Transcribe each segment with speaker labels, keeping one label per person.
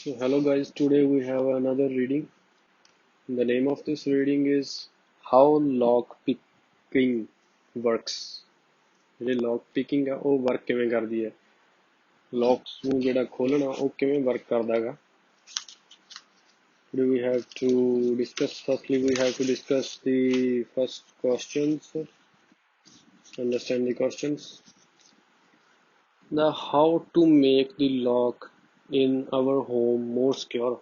Speaker 1: So hello guys, today we have another reading. The name of this reading is How Lock Picking Works. ਜਿਹੜੀ lock picking ਆ ਉਹ work ਕਿਵੇਂ ਕਰਦੀ ਹੈ, locks ਨੂੰ ਜਿਹੜਾ ਖੋਲਣਾ ਉਹ ਕਿਵੇਂ work ਕਰਦਾ ਹੈਗਾ. Today we have to discuss the first questions, understand the questions. The how to make the lock in our home more secure.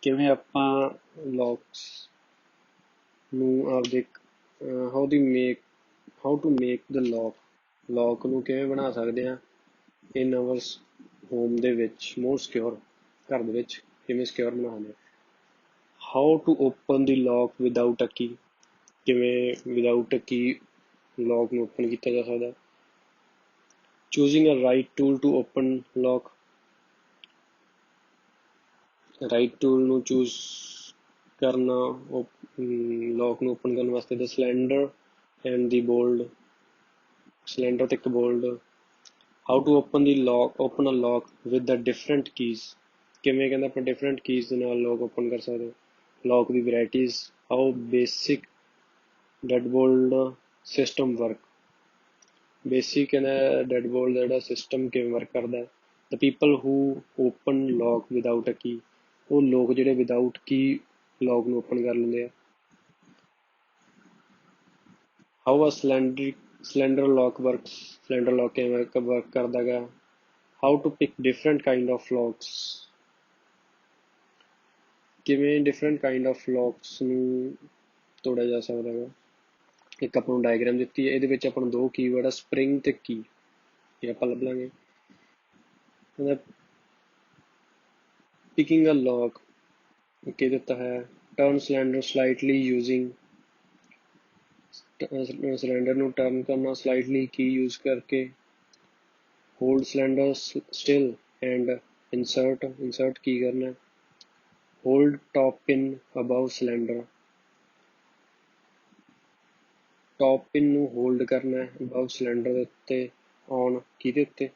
Speaker 1: ਕਿਵੇਂ ਆਪਾਂ locks ਨੂੰ ਆਪਦੇ how to make the lock ਨੂੰ ਕਿਵੇਂ ਬਣਾ ਸਕਦੇ ਹਾਂ in our home ਦੇ ਵਿੱਚ more secure, ਘਰ ਦੇ ਵਿੱਚ ਕਿਵੇਂ secure ਬਣਾ ਸਕਦੇ ਹਾਂ. How to open the lock without a key. ਕਿਵੇਂ without a key lock ਨੂੰ open ਕੀਤਾ ਜਾ ਸਕਦਾ. Choosing a right tool to open lock. right tool ਨੂੰ choose ਕਰਨਾ lock ਨੂੰ open ਕਰਨ ਵਾਸਤੇ. The slender and the bold. slender ਤੇ ਇੱਕ bold. How to open a lock with the different keys. ਕਿਵੇਂ ਕਹਿੰਦਾ ਆਪਾਂ different keys ਦੇ ਨਾਲ lock open ਕਰ ਸਕਦੇ ਹਾਂ. lock the varieties. How basic deadbolt system work. basic ਕਹਿੰਦਾ deadbolt ਦਾ ਜਿਹੜਾ system ਕਿਵੇਂ work ਕਰਦਾ. The people who open lock without a key. ਉਹ ਲੋਕ ਜਿਹੜੇ without key lock ਨੂੰ open ਕਰ ਲੈਂਦੇ ਆ. How a slender lock works. slender lock ਕਿਵੇਂ work ਕਰਦਾ ਗਾ. How to pick different kind of locks. ਕਿਵੇਂ different kind of locks ਨੂੰ ਤੋੜਿਆ ਜਾ ਸਕਦਾ ਗਾ. ਇੱਕ ਆਪਾਂ ਨੂੰ diagram ਦਿੱਤੀ ਹੈ, ਇਹਦੇ ਵਿੱਚ ਆਪਾਂ ਨੂੰ ਦੋ keyword ਆ, spring ਤੇ key. ਇਹ ਆਪਾਂ ਲੱਭ ਲਾਂਗੇ. picking a lock okay ਦਿੱਤਾ ਹੈ. turn slender slightly using cylinder ਨੂੰ turn ਕਰਨਾ slightly key use ਕਰਕੇ. hold cylinder still and insert key ਕਰਨਾ. hold top pin above cylinder. top pin ਨੂੰ hold ਕਰਨਾ above cylinder ਦੇ ਉੱਤੇ on key ਦੇ ਉੱਤੇ.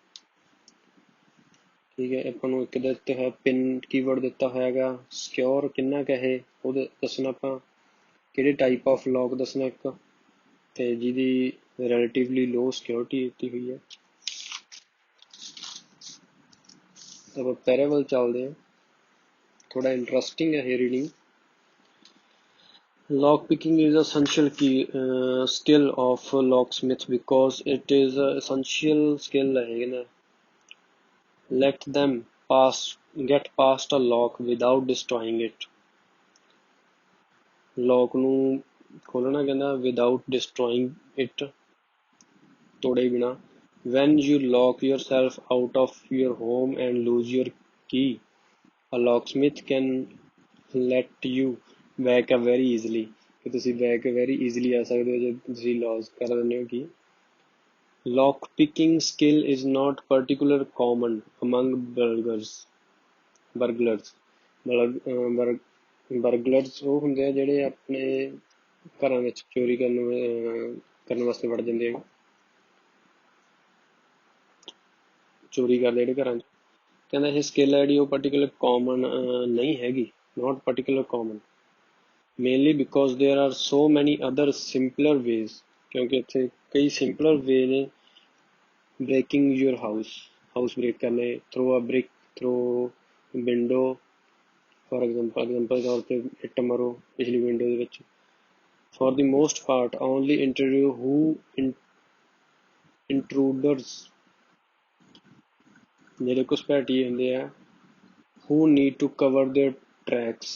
Speaker 1: ਠੀਕ ਹੈ, ਆਪਾਂ ਨੂੰ ਇੱਕ ਦਿੱਤਾ ਹੈ pin keyword ਦਿੱਤਾ ਹੋਇਆਗਾ. secure ਕਿੰਨਾ ਕੁ ਇਹ ਉਹ ਦੱਸਣਾ ਆਪਾਂ. ਕਿਹੜੇ type of lock ਦੱਸਣਾ ਇੱਕ, ਤੇ ਜਿਹਦੀ relatively low security ਦਿੱਤੀ ਹੋਈ ਹੈ. ਆਪਾਂ ਪਹਿਲੇ ਵੱਲ ਚੱਲਦੇ ਹਾਂ. ਥੋੜਾ interesting ਹੈ ਇਹ reading. Lock picking is essential skill of locksmith because it is a essential skill ਹੈ ਨਾ. Let them get past a lock without destroying it. lock ਨੂੰ ਖੋਲਣਾ ਕਹਿੰਦਾ without destroying it, ਤੋੜੇ ਬਿਨਾ. when you lock yourself out of your home and lose your key, a locksmith can let you back very easily. ਕਿ ਤੁਸੀਂ back very easily ਆ ਸਕਦੇ ਹੋ ਜੇ ਤੁਸੀਂ lose ਕਰ ਦਿੰਦੇ ਹੋ key. lock picking skill is not particularly common among burglars. ਉਹ ਹੁੰਦੇ ਆ ਜਿਹੜੇ ਆਪਣੇ ਘਰਾਂ ਵਿੱਚ ਚੋਰੀ ਕਰਨ ਵਾਸਤੇ ਵੜ ਜਾਂਦੇ ਆ. ਚੋਰੀ ਕਰਦੇ ਜਿਹੜੇ ਘਰਾਂ 'ਚ. ਕਹਿੰਦਾ ਇਹ ਸਕਿੱਲ ਹੈ ਜਿਹੜੀ ਉਹ particular common ਨਹੀਂ ਹੈਗੀ. not particular common mainly because there are so many other simpler ways. ਕਿਉਂਕਿ ਇੱਥੇ ਕਈ simpler way ਨੇ breaking your house break ਕਰਨੇ. throw a brick, throw window. for example ਤੌਰ ਤੇ ਇੱਟ ਮਾਰੋ ਪਿਛਲੀ window ਦੇ ਵਿੱਚ. for the most part only intruders ਜਿਹੜੇ ਘੁਸਪੈਠੀਏ ਹੁੰਦੇ ਆ who need to cover their tracks,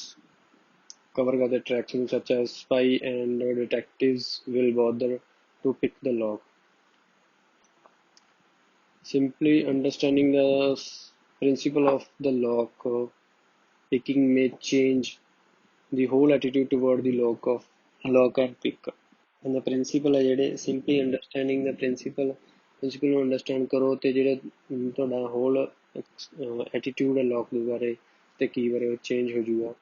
Speaker 1: cover ਕਰਦੇ tracks ਨੂੰ, such as spy and detectives will bother to pick the lock. simply understanding the principle of the lock picking may change the whole attitude toward the lock and pick. and the principle ਹੈ ਜਿਹੜੇ simply understanding the principle ਨੂੰ understand ਕਰੋ ਤੇ ਜਿਹੜੇ ਤੁਹਾਡਾ whole attitude ਹੈ lock ਦੇ ਬਾਰੇ ਤੇ key ਬਾਰੇ ਉਹ change ਹੋ ਜਾਊਗਾ.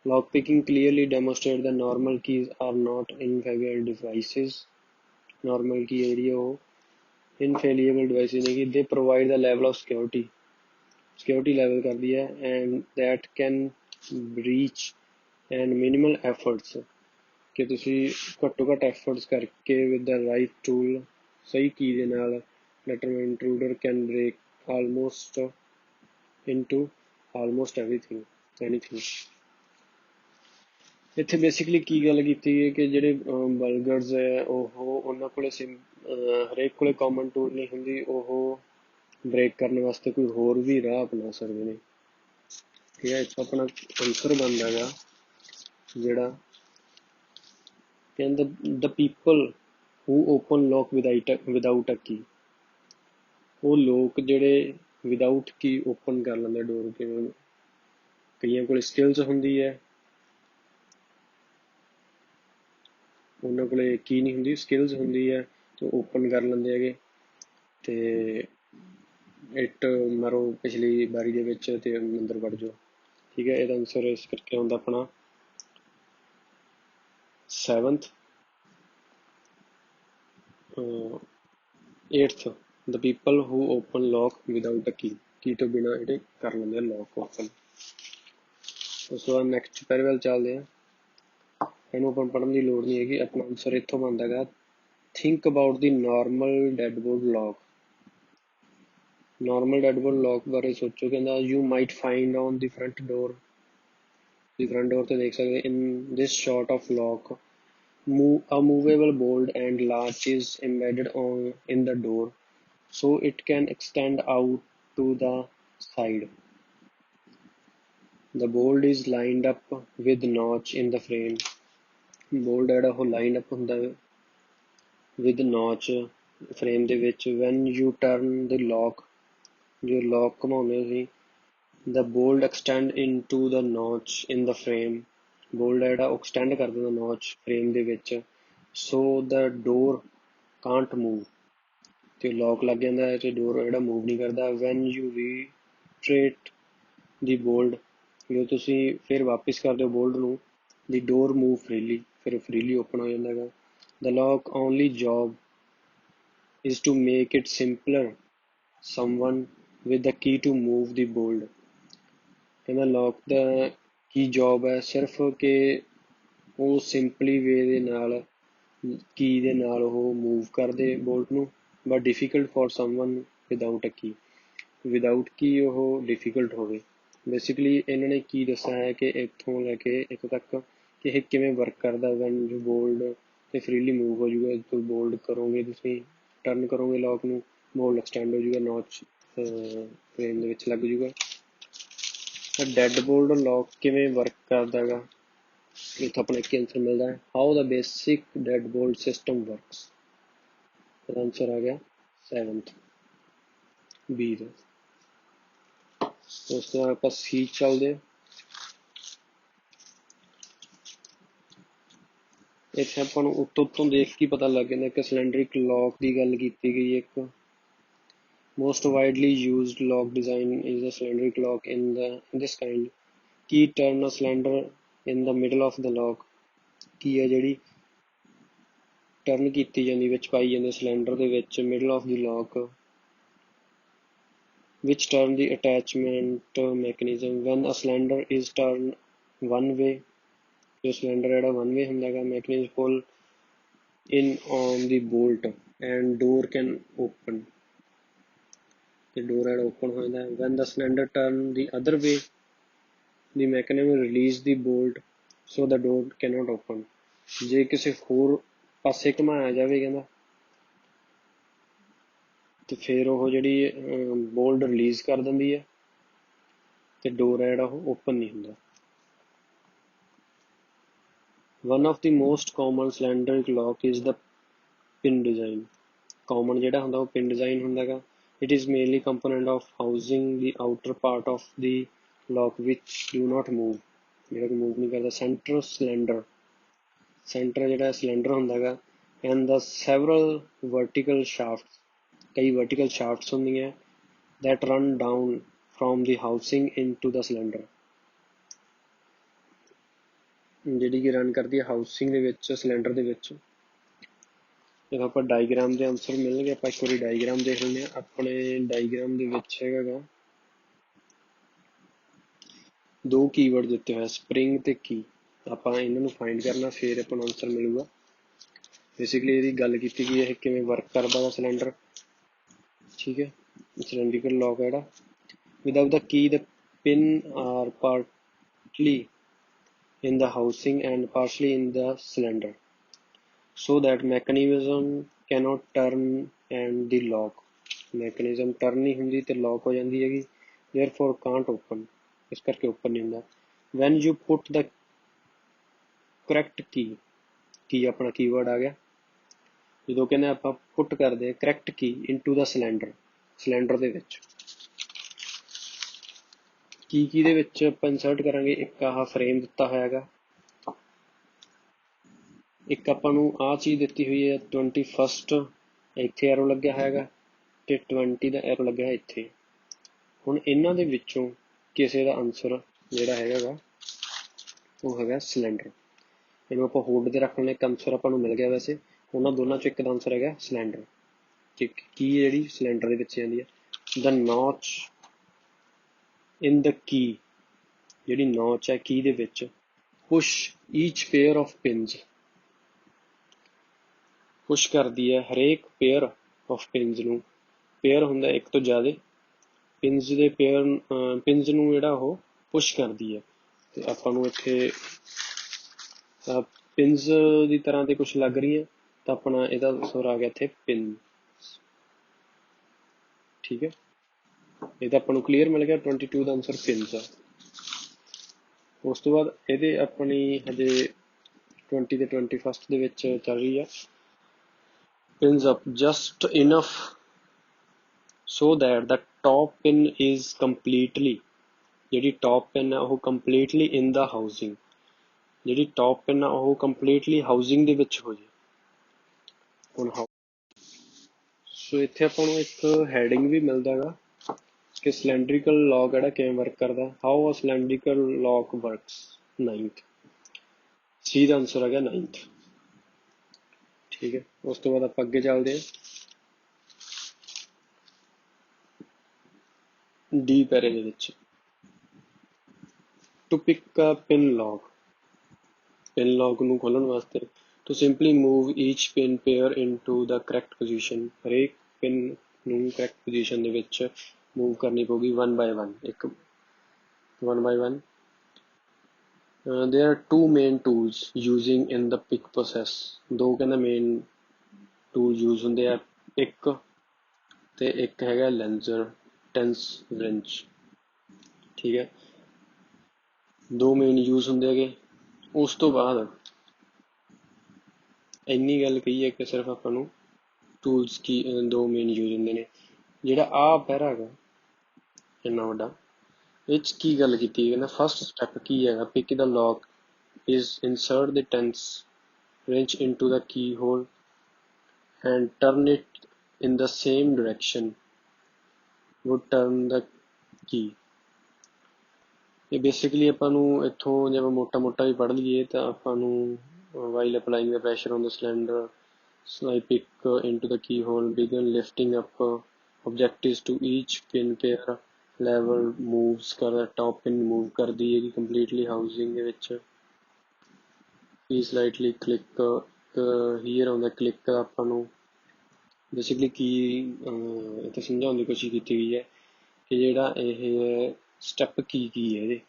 Speaker 1: lock picking clearly demonstrate that normal keys are not infallible devices. normal key ਜਿਹੜੀ ਉਹ infallible devices ਨੇ ਕਿ they provide the level of security security level ਕਰਦੀ ਹੈ, and that can breach and minimal efforts, ਕਿ ਤੁਸੀਂ ਘੱਟੋ ਘੱਟ ਐਫਰਟਸ ਕਰਕੇ ਵਿਦ ਦਾ ਰਾਈਟ ਟੂਲ, ਸਹੀ ਕੀ ਦੇ ਨਾਲ intruder can break almost into almost anything. ਇੱਥੇ ਬੇਸਿਕਲੀ ਕੀ ਗੱਲ ਕੀਤੀ ਹੈ ਕਿ ਜਿਹੜੇ ਬਲਗਰਸ ਹੈ ਉਹਨਾਂ ਕੋਲੇ ਹਰੇਕ ਕੋਲੇ ਕਾਮਨ ਟੂਲ ਨਹੀਂ ਹੁੰਦੀ, ਉਹ ਬ੍ਰੇਕ ਕਰਨ ਵਾਸਤੇ ਕੋਈ ਹੋਰ ਵੀ ਰਾਹ ਅਪਣਾ ਸਕਦੇ ਨੇ। ਠੀਕ ਹੈ, ਇੱਥੋਂ ਆਪਣਾ ਆਨਸਰ ਬਣਦਾ ਗਾ ਜਿਹੜਾ ਕਹਿੰਦਾ the people who open lock without a key, ਉਹ ਲੋਕ ਜਿਹੜੇ ਵਿਦਾਊਟ ਕੀ ਓਪਨ ਕਰ ਲੈਂਦੇ ਡੋਰ। ਕਿਵੇਂ? ਕਈਆਂ ਕੋਲ ਸਕਿੱਲਸ ਹੁੰਦੀ ਹੈ, ਉਹਨਾਂ ਕੋਲੇ ਕੀ ਨਹੀਂ ਹੁੰਦੀ, ਸਕਿੱਲਸ ਹੁੰਦੀ ਹੈ ਤੇ ਓਪਨ ਕਰ ਲੈਂਦੇ ਹੈਗੇ। ਤੇ ਇੱਟ ਮਾਰੋ ਪਿਛਲੀ ਬਾਰੀ ਦੇ ਵਿੱਚ ਤੇ ਅੰਦਰ ਵੜ ਜਾਓ। ਠੀਕ ਹੈ, ਇਹਦਾ ਆਨਸਰ ਇਸ ਕਰਕੇ ਹੁੰਦਾ ਆਪਣਾ 7th। 8th the people who open lock without a key ਤੋਂ ਬਿਨਾਂ ਜਿਹੜੇ ਕਰ ਲੈਂਦੇ ਆ ਲੌਕ ਓਪਨ। ਉਸ ਤੋਂ ਬਾਅਦ ਨੈਕਸਟ ਪੈਰੇ ਵੱਲ ਚੱਲਦੇ ਆ, ਇਹਨੂੰ ਆਪਾਂ ਪੜ੍ਹਨ ਦੀ ਲੋੜ ਨਹੀਂ ਹੈਗੀ। ਆਪਣਾ ਆਨਸਰ ਇੱਥੋਂ ਬਣਦਾ ਹੈਗਾ think about the normal deadbolt lock. Normal deadbolt lock ਬਾਰੇ ਸੋਚੋ। ਕਹਿੰਦਾ you might find on the front door, the front door ਤੇ ਦੇਖ ਸਕਦੇ in this sort of lock a movable bolt and latch is embedded in the door so it can extend out to the side. The bolt is lined up with notch in the frame. Bolt ਜਿਹੜਾ ਉਹ lined up ਹੁੰਦਾ with notch frame ਦੇ ਵਿੱਚ। when you turn the lock, ਜੋ lock ਘੁਮਾਉਂਦੇ C, the bolt extend into the notch in the frame, bolt ਜਿਹੜਾ ਉਹ extend ਕਰ ਦਿੰਦਾ notch frame ਦੇ ਵਿੱਚ, so the door can't move, ਤੇ lock ਲੱਗ ਜਾਂਦਾ ਹੈ ਤੇ door ਜਿਹੜਾ move ਨਹੀਂ ਕਰਦਾ। when you retract the bolt, ਜਦੋਂ ਤੁਸੀਂ ਫਿਰ ਵਾਪਿਸ ਕਰਦੇ ਹੋ bolt ਨੂੰ, the door move freely, ਫਿਰ freely open ਹੋ ਜਾਂਦਾ ਹੈਗਾ। the lock only job is to make it simpler someone with the key to move the bolt। ਕਹਿੰਦਾ lock ਦਾ ਕੀ ਜੋਬ ਹੈ, ਸਿਰਫ ਕਿ ਉਹ ਸਿੰਪਲੀ ਵੇ ਦੇ ਨਾਲ ਕੀ ਦੇ ਨਾਲ ਉਹ ਮੂਵ ਕਰਦੇ ਬੋਲਟ ਨੂੰ, but difficult for someone without a key, without key ਉਹ ਡਿਫੀਕਲਟ ਹੋਵੇ। ਬੇਸਿਕਲੀ ਇਹਨਾਂ ਨੇ ਕੀ ਦੱਸਿਆ ਹੈ ਕਿ ਇੱਥੋਂ ਲੈ ਕੇ ਇੱਥੋਂ ਤੱਕ ਕਿ ਇਹ ਕਿਵੇਂ ਵਰਕ ਕਰਦਾ। ਵੈਨ ਜੋ ਬੋਲਡ ਤੇ ਫਰੀਲੀ ਮੂਵ ਹੋ ਜਾਊਗਾ, ਜਦੋਂ ਬੋਲਡ ਕਰੋਗੇ ਤੁਸੀਂ, ਟਰਨ ਕਰੋਗੇ ਲੋਕ ਨੂੰ, ਬੋਲਡ ਐਕਸਟੈਂਡ ਹੋ ਜਾਊਗਾ, ਨੌਚ ਫਰੇਮ ਦੇ ਵਿੱਚ ਲੱਗ ਜਾਊਗਾ। ਡੈਡ ਬੋਲਡ ਲੌਕ ਕਿਵੇਂ ਵਰਕ ਕਰਦਾ ਹੈਗਾ, ਇੱਥੋਂ ਆਪਣਾ ਇੱਕ ਆਨਸਰ ਮਿਲਦਾ ਹੈ how the basic deadbolt system works. ਇਹਦਾ ਆਨਸਰ ਆ ਗਿਆ 7th ਬੀ ਦਾ। ਉਸ ਤੋਂ ਬਾਅਦ ਆਪਾਂ ਸੀ ਚੱਲਦੇ। ਇੱਥੇ ਆਪਾਂ ਨੂੰ ਉੱਤੋਂ ਦੇਖ ਕੇ ਪਤਾ ਲੱਗ ਜਾਂਦਾ ਕਿ ਸਿਲੰਡਰਿਕ ਲੌਕ ਦੀ ਗੱਲ ਕੀਤੀ ਗਈ। ਇੱਕ most widely used lock design is a cylindric lock in this kind key turn a cylinder in the middle of the lock। ਕੀ ਹੈ ਜਿਹੜੀ ਟਰਨ ਕੀਤੀ ਜਾਂਦੀ, ਵਿੱਚ ਪਾਈ ਜਾਂਦੀ ਸਿਲੰਡਰ ਦੇ ਵਿੱਚ middle of the lock, which turn the attachment mechanism when a cylinder is turned one way। ਜੋ cylinder ਜਿਹੜਾ one way ਹੁੰਦਾ ਹੈਗਾ, mechanism pull in on the bolt and door can open, the door had open ਹੋ ਜਾਂਦਾ। when the cylinder turn the other way the mechanism release the bolt so the door cannot open। ਜੇ ਕਿਸੇ ਹੋਰ ਪਾਸੇ ਘੁਮਾਇਆ ਜਾਵੇ ਕਹਿੰਦਾ ਤੇ ਫਿਰ ਉਹ ਜਿਹੜੀ ਬੋਲਟ ਰਿਲੀਜ਼ ਕਰ ਦਿੰਦੀ ਹੈ ਤੇ ਡੋਰ ਹੈ ਜਿਹੜਾ ਉਹ ਓਪਨ ਨਹੀਂ ਹੁੰਦਾ। one of the most common cylindric lock is the pin design। common ਜਿਹੜਾ ਹੁੰਦਾ ਉਹ pin design ਹੁੰਦਾ ਹੈਗਾ। it is mainly component of housing the outer part of the lock which do not move, ਜਿਹੜਾ ਕਿ move ਨਹੀਂ ਕਰਦਾ। center cylinder, center ਜਿਹੜਾ cylinder ਹੁੰਦਾ ਹੈਗਾ and the several vertical shafts, ਕਈ vertical shafts ਹੁੰਦੀਆਂ that run down from the housing into the cylinder, ਜਿਹੜੀ ਕਿ ਰਨ ਕਰਦੀ ਹੈ ਹਾਊਸਿੰਗ ਦੇ ਵਿੱਚ, ਸਿਲੰਡਰ ਦੇ ਵਿੱਚ। ਜਦੋਂ ਆਪਾਂ ਡਾਇਗ੍ਰਾਮ ਦੇ ਆਨਸਰ ਮਿਲਣਗੇ, ਆਪਾਂ ਇੱਕ ਵਾਰੀ ਡਾਇਗ੍ਰਾਮ ਦੇਖ ਲੈਂਦੇ ਹਾਂ। ਆਪਣੇ ਡਾਇਗ੍ਰਾਮ ਦੇ ਵਿੱਚ ਹੈਗਾ ਗਾ दो कीवर्ड ਦਿੱਤੇ ਹੋਏ ਸਪਰਿੰਗ ਤੇ ਕੀ ਆਪਾਂ ਇਹਨਾਂ ਨੂੰ ਫਾਈਂਡ ਕਰਨਾ ਫਿਰ ਆਪਾਂ ਨੂੰ ਆਨਸਰ ਮਿਲੂਗਾ। ਬੇਸਿਕਲੀ ਇਹਦੀ ਗੱਲ ਕੀਤੀ ਕਿ ਇਹ ਕਿਵੇਂ ਵਰਕ ਕਰਦਾ ਵਾ ਸਿਲੰਡਰ, ਠੀਕ ਹੈ। ਸਿਲੰਡਰੀਕਲ ਲੌਕ ਹੈ ਜਿਹੜਾ without the key the pin are partly in the housing and partially in the cylinder so that mechanism cannot turn and the lock mechanism turn नहीं ਹੁੰਦੀ ਤੇ lock ਹੋ ਜਾਂਦੀ ਹੈਗੀ, therefore can't open, ਇਸ ਕਰਕੇ open ਨਹੀਂ ਹੁੰਦਾ। when you put the correct key ਆਪਣਾ keyword ਆ ਗਿਆ, ਜਦੋਂ ਕਹਿੰਦੇ ਆਪਾਂ put ਕਰਦੇ correct key into the cylinder ਦੇ ਵਿੱਚ ਕੀ ਦੇ ਵਿੱਚ ਆਪਾਂ insert ਕਰਾਂਗੇ, ਇੱਕ ਆਹ frame ਦਿੱਤਾ ਹੋਇਆ ਹੈਗਾ, ਇੱਕ ਆਪਾਂ ਨੂੰ ਆਹ ਚੀਜ਼ ਦਿੱਤੀ ਹੋਈ ਹੈ 21st, ਇੱਥੇ ਐਰੋ ਲੱਗਿਆ ਹੈਗਾ ਤੇ 20 ਦਾ ਐਰੋ ਲੱਗਿਆ ਹੈ ਇੱਥੇ। ਹੁਣ ਇਹਨਾਂ ਦੇ ਵਿੱਚੋਂ ਕਿਸੇ ਦਾ ਆਨਸਰ ਜਿਹੜਾ ਹੈਗਾ ਗਾ ਉਹ ਹੈਗਾ ਸਿਲੰਡਰ। ਇਹਨੂੰ ਆਪਾਂ ਹੋਲਡ ਤੇ ਰੱਖ ਲੈਂਦੇ, ਇੱਕ ਆਨਸਰ ਆਪਾਂ ਨੂੰ ਮਿਲ ਗਿਆ। ਵੈਸੇ ਉਹਨਾਂ ਦੋਨਾਂ ਚੋਂ ਇੱਕ ਦਾ ਆਨਸਰ ਹੈਗਾ ਸਿਲੰਡਰ। ਠੀਕ, ਕੀ ਜਿਹੜੀ ਸਿਲੰਡਰ ਦੇ ਵਿੱਚ ਜਾਂਦੀ ਹੈ, ਦਾ ਨੌਚ ਇਨ ਦ ਕੀ, ਜਿਹੜੀ ਨੌਚ ਹੈ ਕੀ ਦੇ ਵਿੱਚ, push each pair of pins, push ਕਰਦੀ ਹੈ ਹਰੇਕ ਪੇਅਰ ਆਫ ਪਿੰਸ ਨੂੰ। ਪੇਅਰ ਹੁੰਦਾ ਇੱਕ ਤੋਂ ਜ਼ਿਆਦਾ, ਪਿੰਸ ਦੇ ਪਿੰਸ ਨੂੰ ਜਿਹੜਾ ਉਹ ਪੁਸ਼ ਕਰਦੀ ਹੈ। ਤੇ ਆਪਾਂ ਨੂੰ ਇੱਥੇ ਪਿੰਸ ਦੀ ਤਰ੍ਹਾਂ ਤੇ ਕੁਛ ਲੱਗ ਰਹੀਆਂ ਤਾਂ ਆਪਣਾ ਇਹਦਾ ਆਨਸਰ ਆ ਗਿਆ ਇੱਥੇ ਪਿੰਸ। ਠੀਕ ਹੈ, ਇਹ ਤਾਂ ਆਪਾਂ ਨੂੰ ਕਲੀਅਰ ਮਿਲ ਗਿਆ, 22 ਦਾ ਆਨਸਰ ਪਿੰਸ ਆ। ਉਸ ਤੋਂ ਬਾਅਦ ਇਹਦੇ ਆਪਣੀ ਹਜੇ 20 ਤੇ 21st ਦੇ ਵਿੱਚ ਚੱਲ ਰਹੀ ਆ, pins up just enough so that the top pin is completely, ਜਿਹੜੀ top pin ਹੈ ਉਹ completely in the housing, ਜਿਹੜੀ top pin ਆ ਉਹ completely housing ਦੇ ਵਿੱਚ ਹੋ ਜੇ। ਹੁਣ ਸੋ ਇੱਥੇ ਆਪਾਂ ਨੂੰ ਇੱਕ ਹੈਡਿੰਗ ਵੀ ਮਿਲਦਾ ਹੈਗਾ ਕਿ cylindrical lock ਜਿਹੜਾ ਕਿਵੇਂ ਵਰਕ ਕਰਦਾ, how a cylindrical lock works, 9th C the answer ਹੈਗਾ 9th। ਠੀਕ ਹੈ, ਉਸ ਤੋਂ ਬਾਅਦ ਆਪਾਂ ਅੱਗੇ ਚੱਲਦੇ ਹਾਂ ਡੀ ਪੈਰੇ ਦੇ ਵਿੱਚ। To pick a pin lock ਨੂੰ ਖੋਲ੍ਹਣ ਵਾਸਤੇ, to simply move each pin pair into the correct position, ਹਰੇਕ ਪਿਨ ਨੂੰ ਕਰੈਕਟ ਪੋਜੀਸ਼ਨ ਦੇ ਵਿੱਚ ਮੂਵ ਕਰਨੀ ਪਊਗੀ one by one। there are two main tools using in the pick process, ਦੋ ਕਹਿੰਦਾ ਮੇਨ ਟੂਲ ਯੂਜ਼ ਹੁੰਦੇ ਆ, ਪਿਕ ਤੇ ਇੱਕ ਹੈਗਾ ਲੈਂਜ਼ਰ ਟੈਂਸ ਰਿੰਚ। ਠੀਕ ਹੈ, ਦੋ ਮੇਨ ਯੂਜ਼ ਹੁੰਦੇ ਹੈਗੇ। ਉਸ ਤੋਂ ਬਾਅਦ ਇੰਨੀ ਗੱਲ ਕਹੀ ਹੈ ਕਿ ਸਿਰਫ ਆਪਾਂ ਨੂੰ ਟੂਲਸ ਕੀ ਦੋ ਮੇਨ ਯੂਜ਼ ਹੁੰਦੇ ਨੇ। ਜਿਹੜਾ ਆਹ ਪੈਰਾ ਹੈਗਾ ਇੰਨਾ ਵੱਡਾ, ਇਹ 'ਚ ਕੀ ਗੱਲ ਕੀਤੀ, ਕਹਿੰਦਾ ਫਸਟ ਸਟੈਪ ਕੀ ਹੈਗਾ, pick the lock is insert the tense wrench into the keyhole and turn it in the same direction would turn the key। ਇਹ ਬੇਸਿਕਲੀ ਆਪਾਂ ਨੂੰ ਇੱਥੋਂ ਜੇ ਆਪਾਂ ਮੋਟਾ ਵੀ ਪੜ੍ਹ ਲਈਏ ਤਾਂ ਆਪਾਂ ਨੂੰ while applying the pressure on the cylinder slide pick into the keyhole, begin lifting up objectives to each pin pair level moves ਕਰਦਾ, top pin move ਕਰਦੀ ਹੈਗੀ completely housing ਦੇ ਵਿੱਚ। ਵੀ slightly click here ਆਉਂਦਾ click ਆਪਾਂ ਨੂੰ basically ਕੀ ਇੱਥੇ ਸਮਝਾਉਣ ਦੀ ਕੋਸ਼ਿਸ਼ ਕੀਤੀ ਗਈ ਹੈ ਕਿ ਜਿਹੜਾ ਇਹ ਸਟੈਪ ਕੀ ਹੈ ਇਹਦੇ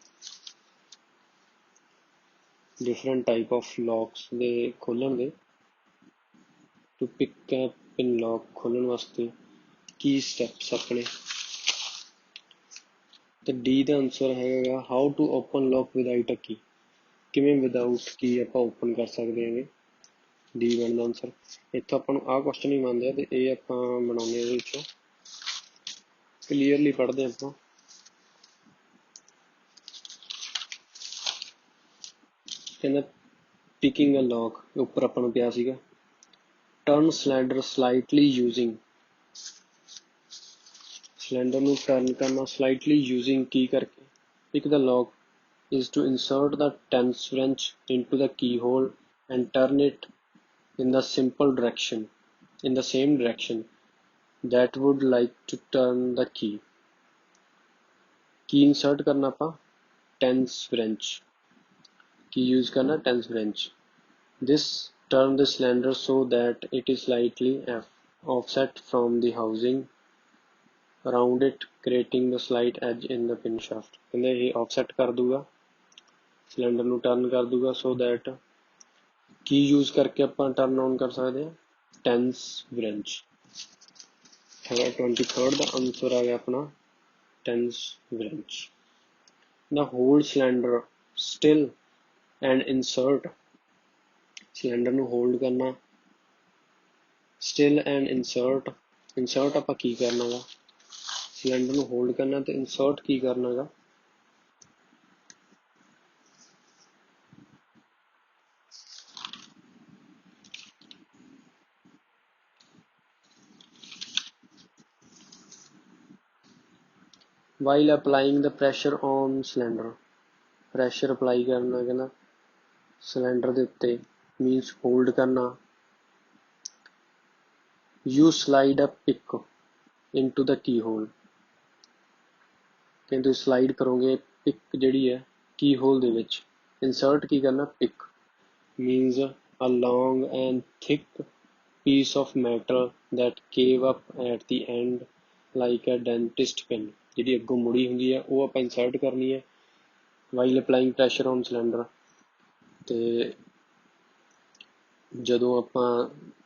Speaker 1: ਡਿਫਰੈਂਟ ਟਾਈਪ ਆਫ ਲੌਕਸ ਦੇ ਖੋਲ੍ਹਣ ਦੇ। ਟੂ ਪਿਕ ਪਿਨ ਲੌਕ ਖੋਲ੍ਹਣ ਵਾਸਤੇ ਕੀ ਸਟੈਪਸ ਆਪਣੇ, ਤੇ ਡੀ ਦਾ ਆਨਸਰ ਹੈਗਾ how to open lock without a key, ਕਿਵੇਂ ਵਿਦਾਊਟ ਕੀ ਆਪਾਂ ਓਪਨ ਕਰ ਸਕਦੇ ਹੈਗੇ, ਡੀ ਬਣਦਾ ਆਨਸਰ। ਇੱਥੋਂ ਆਪਾਂ ਨੂੰ ਆਹ ਕੁਐਸਚਨ ਹੀ ਮੰਨਦੇ ਆ ਤੇ ਇਹ ਆਪਾਂ ਬਣਾਉਂਦੇ ਇਹਦੇ ਵਿੱਚੋਂ ਕਲੀਅਰਲੀ ਪੜ੍ਹਦੇ ਆਪਾਂ। ਕਹਿੰਦਾ ਪਿਕਿੰਗ ਅ ਲੌਕ ਉੱਪਰ ਆਪਾਂ ਨੂੰ ਪਿਆ ਸੀਗਾ, turn cylinder slightly using, cylinder ਨੂੰ ਟਰਨ ਕਰਨਾ ਸਲਾਈਟਲੀ ਯੂਜ਼ਿੰਗ ਕੀ ਕਰਕੇ, pick the lock is to insert the tense wrench into the keyhole and turn it in the same direction that would like to turn the key। Ki insert ਕਰਨਾ ਆਪਾਂ, tense wrench. की use करना tense wrench. This turn the cylinder so that it is slightly offset from the housing around it, creating the slight edge in the pin shaft. ਕਹਿੰਦੇ ਇਹ offset ਕਰ ਦੂਗਾ, cylinder ਨੂੰ turn ਕਰ ਦੂਗਾ so that Ki use ਕਰਕੇ ਆਪਾਂ turn ਆਨ ਕਰ ਸਕਦੇ ਹਾਂ, tense wrench. 23rd ਦਾ ਆਨਸਰ ਆ ਗਿਆ ਆਪਣਾ tense wrench. Now hold cylinder still and insert. Cylinder ਨੂੰ ਹੋਲਡ ਕਰਨਾ, still and insert. insert ਆਪਾਂ ਕੀ ਕਰਨਾ ਗਾ, ਸਿਲੰਡਰ ਨੂੰ ਹੋਲਡ ਕਰਨਾ ਤੇ insert ਕੀ ਕਰਨਾ ਗਾ, while applying the pressure on cylinder. pressure apply ਕਰਨਾ ਕਹਿੰਦਾ ਸਿਲੰਡਰ ਦੇ ਉੱਤੇ, means hold ਕਰਨਾ. you slide a pick into the keyhole. ਕਹਿੰਦੇ slide ਕਰੋਗੇ ਪਿਕ ਜਿਹੜੀ ਹੈ keyhole ਦੇ ਵਿੱਚ. insert ਕੀ ਕਰਨਾ, pick means a long and thick piece of metal that cave up at the end like a dentist pin. ਜਿਹੜੀ ਅੱਗੋਂ ਮੁੜੀ ਹੁੰਦੀ ਹੈ ਉਹ ਆਪਾਂ insert ਕਰਨੀ ਹੈ while applying pressure on cylinder. ਤੇ ਜਦੋਂ ਆਪਾਂ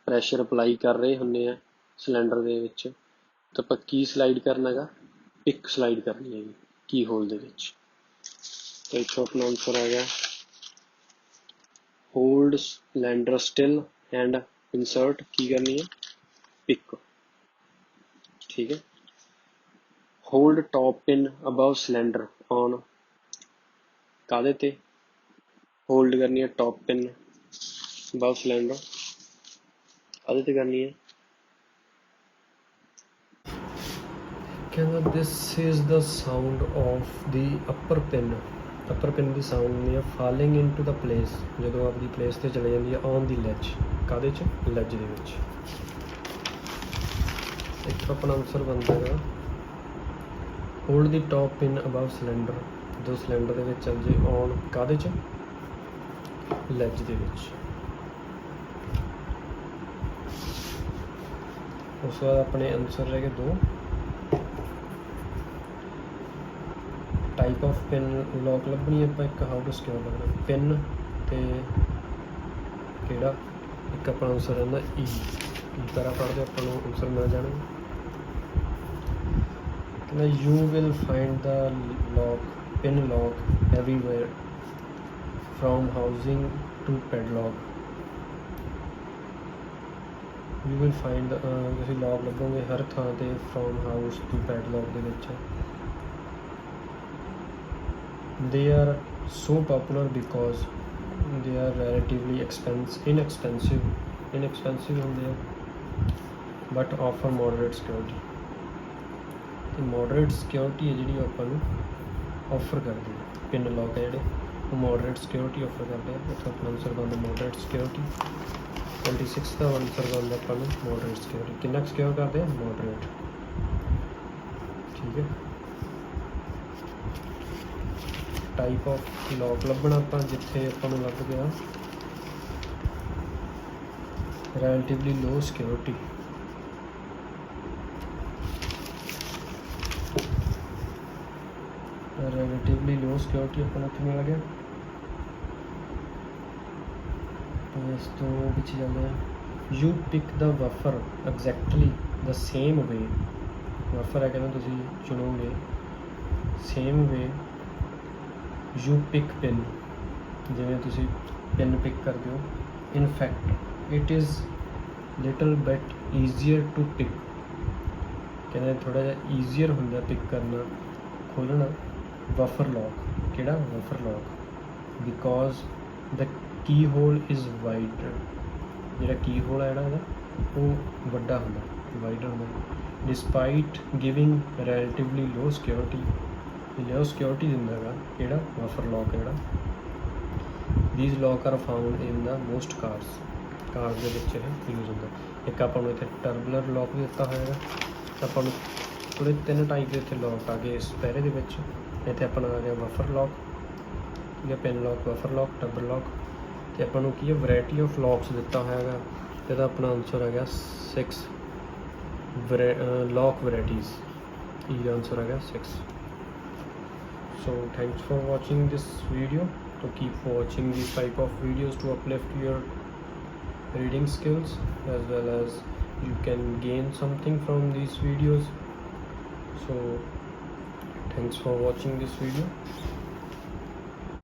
Speaker 1: ਪ੍ਰੈਸ਼ਰ ਅਪਲਾਈ ਕਰ ਰਹੇ ਹੁੰਦੇ ਆ ਸਿਲੰਡਰ ਦੇ ਵਿੱਚ ਤਾਂ ਆਪਾਂ ਕੀ ਸਲਾਈਡ ਕਰਨਾ ਹੈਗਾ, ਪਿਕ ਸਲਾਈਡ ਕਰਨੀ ਹੈਗੀ ਕੀ ਹੋਲ ਦੇ ਵਿੱਚ. ਤਾਂ ਇੱਥੋਂ ਆਪਣਾ ਆਨਸਰ ਆ ਗਿਆ hold cylinder still and insert key ਕਰਨੀ ਹੈ, ਪਿਕ. ਠੀਕ ਹੈ. Hold top pin above cylinder on, ਕਾਹਦੇ ਤੇ ਹੋਲਡ ਕਰਨੀ ਹੈ ਟੌਪ ਪਿਨ above cylinder, ਕਾਹਦੇ ਤੇ ਕਰਨੀ ਹੈ, ਕਹਿੰਦਾ this is the sound of the upper pin the sound ਹੁੰਦੀ ਹੈ falling into the place, ਜਦੋਂ ਆਪਣੀ ਪਲੇਸ ਤੇ ਚਲੇ ਜਾਂਦੀ ਹੈ on the ledge, ਕਾਹਦੇ 'ਚ, ਲੈਜ ਦੇ ਵਿੱਚ. ਇੱਕ ਆਪਣਾ ਆਨਸਰ ਬਣਦਾ ਹੈਗਾ ਹੋਲਡ ਦੀ ਟੌਪ ਪਿਨ ਅਬਵ ਸਿਲੰਡਰ, ਜਦੋਂ ਸਿਲੰਡਰ ਦੇ ਵਿੱਚ ਚੱਲ ਜੇ ਔਨ ਕਾਹਦੇ 'ਚ, ਲੈਜ ਦੇ ਵਿੱਚ. ਉਸ ਤੋਂ ਬਾਅਦ ਆਪਣੇ ਆਨਸਰ ਰਹਿ ਗਏ 2. ਟਾਈਪ ਆਫ ਪਿਨ ਲੌਕ ਲੱਭਣੀ ਆਪਾਂ, ਇੱਕ ਹਾਊ ਟੂ ਸਿਕਿਉਰ ਲੱਗਣਾ ਪਿਨ ਤੇ ਕਿਹੜਾ, ਇੱਕ ਆਪਣਾ ਆਨਸਰ ਰਹਿੰਦਾ ਈ. ਪੈਰਾ ਪੜ੍ਹਦੇ ਆਪਾਂ ਨੂੰ ਆਨਸਰ ਮਿਲ ਜਾਣਾ. ਕਹਿੰਦਾ you will find the lock pin lock everywhere from housing to padlock. you will find ਤੁਸੀਂ ਲੌਕ ਲੱਭੋਗੇ ਹਰ ਥਾਂ ਤੇ from house to padlock ਦੇ ਵਿੱਚ. they are so popular because they are relatively inexpensive ਹੁੰਦੇ ਆ but offer moderate security. ਤੇ moderate security ਹੈ ਜਿਹੜੀ ਆਪਾਂ ਨੂੰ offer ਕਰਦੇ ਆ ਪਿਨ ਲੌਕ ਹੈ ਜਿਹੜੇ ਉਹ moderate security offer ਕਰਦੇ ਆ. ਇੱਥੋਂ ਆਪਣਾ ਆਨਸਰ ਬਣਦਾ moderate security. 26 ਦਾ ਆਨਸਰ ਬਣਦਾ ਆਪਾਂ ਨੂੰ ਮੋਡਰੇਟ ਸਿਕਿਉਰਿਟੀ. ਕਿੰਨਾ ਸਿਕਿਉਰ ਕਰਦੇ ਆ, ਮੋਡਰੇਟ. ਠੀਕ ਹੈ. ਟਾਈਪ ਆਫ ਲੌਕ ਲੱਭਣਾ ਆਪਾਂ, ਜਿੱਥੇ ਆਪਾਂ ਨੂੰ ਲੱਭ ਗਿਆ relatively low security. Relatively low security ਆਪਾਂ ਨੂੰ ਇੱਥੇ ਮਿਲ ਗਿਆ. ਇਸ ਤੋਂ ਪਿੱਛੇ ਜਾਂਦੇ ਹਾਂ you pick the wafer exactly the same way. Wafer ਹੈ ਕਹਿੰਦਾ ਤੁਸੀਂ ਚੁਣੋਗੇ same way you pick pin, ਜਿਵੇਂ ਤੁਸੀਂ ਪਿਨ ਪਿਕ ਕਰਦੇ ਹੋ. In fact it is little bit easier to pick. ਕਹਿੰਦੇ ਥੋੜ੍ਹਾ ਜਿਹਾ ਈਜ਼ੀਅਰ ਹੁੰਦਾ ਪਿਕ ਕਰਨਾ, ਖੋਲ੍ਹਣਾ ਵਫਰ ਲੌਕ. ਕਿਹੜਾ wafer lock, because the key hole is wider. ਜਿਹੜਾ ਕੀ ਹੋਲ ਹੈ ਜਿਹੜਾ ਇਹਦਾ ਉਹ ਵੱਡਾ ਹੁੰਦਾ, ਵਾਈਡਰ ਹੁੰਦਾ. Despite giving relatively low security, low security ਦਿੰਦਾ ਹੈਗਾ ਕਿਹੜਾ, ਵਫਰ ਲੌਕ ਜਿਹੜਾ. These lock are found in the most cars ਦੇ ਵਿੱਚ ਇਹ ਯੂਜ਼ ਹੁੰਦਾ. ਇੱਕ ਆਪਾਂ ਨੂੰ ਇੱਥੇ ਟਰਬੂਲਰ ਲੌਕ ਵੀ ਦਿੱਤਾ ਹੋਇਆ ਹੈਗਾ. ਆਪਾਂ ਨੂੰ ਥੋੜ੍ਹੇ 3 ਟਾਈਪ ਦੇ ਇੱਥੇ ਲੌਕ ਆ ਗਏ ਇਸ ਪੈਰੇ ਦੇ ਵਿੱਚ. ਇੱਥੇ ਆਪਣਾ ਆ ਗਿਆ ਵਫਰ ਲੌਕ ਜਾਂ pin lock, buffer lock, double lock, ਤੇ ਆਪਾਂ ਨੂੰ ਕੀ ਹੈ ਵੈਰਾਈਟੀ ਆਫ ਲੌਕਸ ਦਿੱਤਾ ਹੋਇਆ ਹੈਗਾ। ਇਹਦਾ ਆਪਣਾ ਆਨਸਰ ਹੈਗਾ 6 ਲੌਕ ਵੈਰਾਈਟੀਜ਼। ਇਹਦਾ ਆਨਸਰ ਹੈਗਾ 6। So thanks for watching this video. To keep watching these type of videos to uplift your reading skills, as well as you can gain something from these videos. So thanks for watching this video.